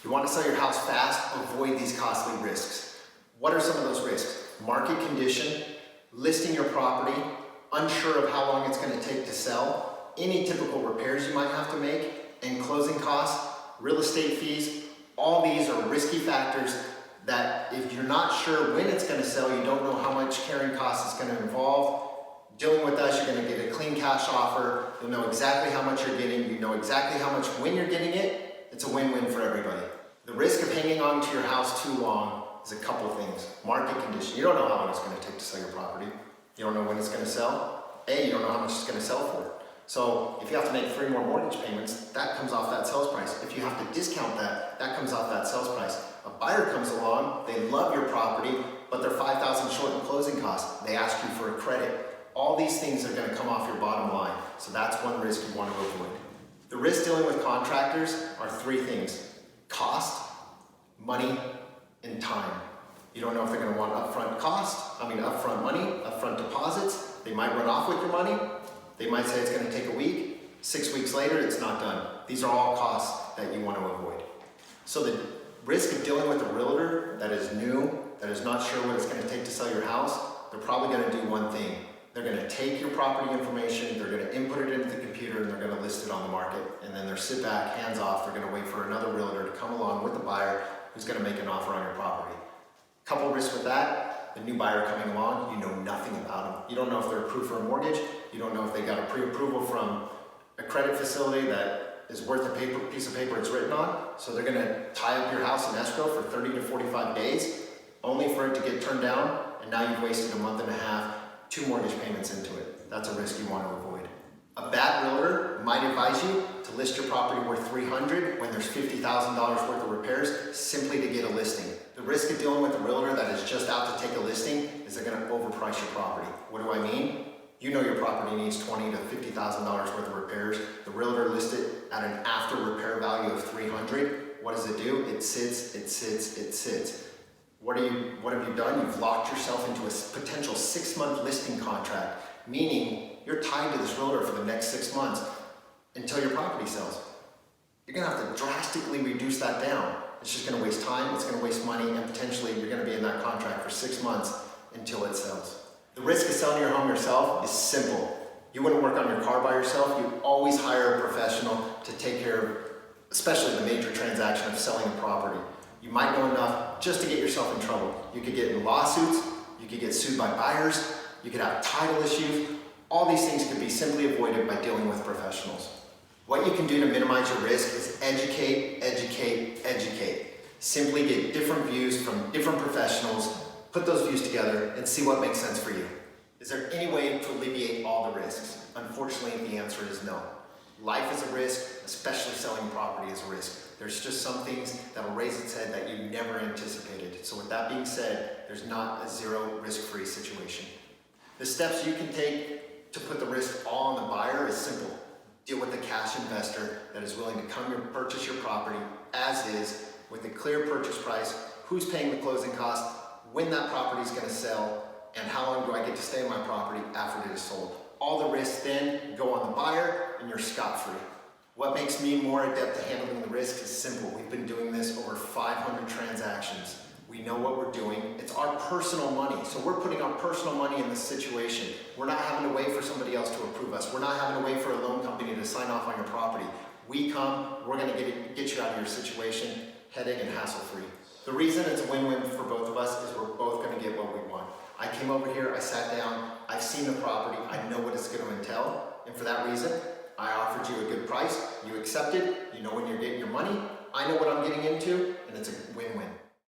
You want to sell your house fast, avoid these costly risks. What are some of those risks? Market condition, listing your property, unsure of how long it's going to take to sell, any typical repairs you might have to make, and closing costs, real estate fees. All these are risky factors that if you're not sure when it's going to sell, you don't know how much carrying costs it's going to involve. Dealing with us, you're going to get a clean cash offer. You'll know exactly how much you're getting. You know exactly how much when you're getting it. It's a win-win for everybody. The risk of hanging on to your house too long is a couple things. Market condition. You don't know how long it's going to take to sell your property. You don't know when it's going to sell. You don't know how much it's going to sell for. So if you have to make 3 more mortgage payments, that comes off that sales price. If you have to discount that, that comes off that sales price. A buyer comes along, they love your property, but they're $5,000 short in closing costs. They ask you for a credit. All these things are going to come off your bottom line. So that's one risk you want to avoid. The risks dealing with contractors are 3 things: cost, money, and time. You don't know if they're going to want upfront money, upfront deposits. They might run off with your money. They might say it's going to take a week. 6 weeks later, it's not done. These are all costs that you want to avoid. So the risk of dealing with a realtor that is new, that is not sure what it's going to take to sell your house, they're probably going to do one thing. They're going to take your property information, they're going to input it into the computer, and they're going to list it on the market. And then they're sit back, hands off, they're going to wait for another realtor to come along with the buyer who's going to make an offer on your property. Couple risks with that: the new buyer coming along, you know nothing about them. You don't know if they're approved for a mortgage. You don't know if they got a pre-approval from a credit facility that is worth a piece of paper it's written on. So they're going to tie up your house in escrow for 30 to 45 days, only for it to get turned down, and now you've wasted a month and a half, 2 mortgage payments into it. That's a risk you want to avoid. A bad realtor might advise you to list your property worth $300 when there's $50,000 worth of repairs, simply to get a listing. The risk of dealing with a realtor that is just out to take a listing is they're going to overprice your property. What do I mean? You know your property needs $20,000 to $50,000 worth of repairs. The realtor lists it at an after repair value of $300. What does it do? It sits, it sits, it sits. What have you done? You've locked yourself into a potential 6-month listing contract, meaning you're tied to this realtor for the next 6 months until your property sells. You're going to have to drastically reduce that down. It's just going to waste time, it's going to waste money, and potentially you're going to be in that contract for 6 months until it sells. The risk of selling your home yourself is simple. You wouldn't work on your car by yourself. You always hire a professional to take care of, especially the major transaction of selling a property. You might know enough just to get yourself in trouble. You could get in lawsuits, you could get sued by buyers, you could have title issues. All these things could be simply avoided by dealing with professionals. What you can do to minimize your risk is educate, educate, educate. Simply get different views from different professionals, put those views together, and see what makes sense for you. Is there any way to alleviate all the risks? Unfortunately, the answer is no. Life is a risk, especially selling property is a risk. There's just some things that will raise its head that you never anticipated. So with that being said, there's not a zero risk-free situation. The steps you can take to put the risk all on the buyer is simple. Deal with a cash investor that is willing to come and purchase your property as is, with a clear purchase price, who's paying the closing costs, when that property is going to sell, and how long do I get to stay in my property after it is sold. All the risks then go on the buyer, and you're scot-free. What makes me more adept at handling the risk is simple. We've been doing this over 500 transactions. We know what we're doing. It's our personal money. So we're putting our personal money in this situation. We're not having to wait for somebody else to approve us. We're not having to wait for a loan company to sign off on your property. We come, we're going to get you out of your situation, headache and hassle-free. The reason it's a win-win for both of us is we're both going to get what we want. I came over here, I sat down, I've seen the property, I know what it's going to entail, and for that reason, I offered you a good price, you accepted, you know when you're getting your money, I know what I'm getting into, and it's a win-win.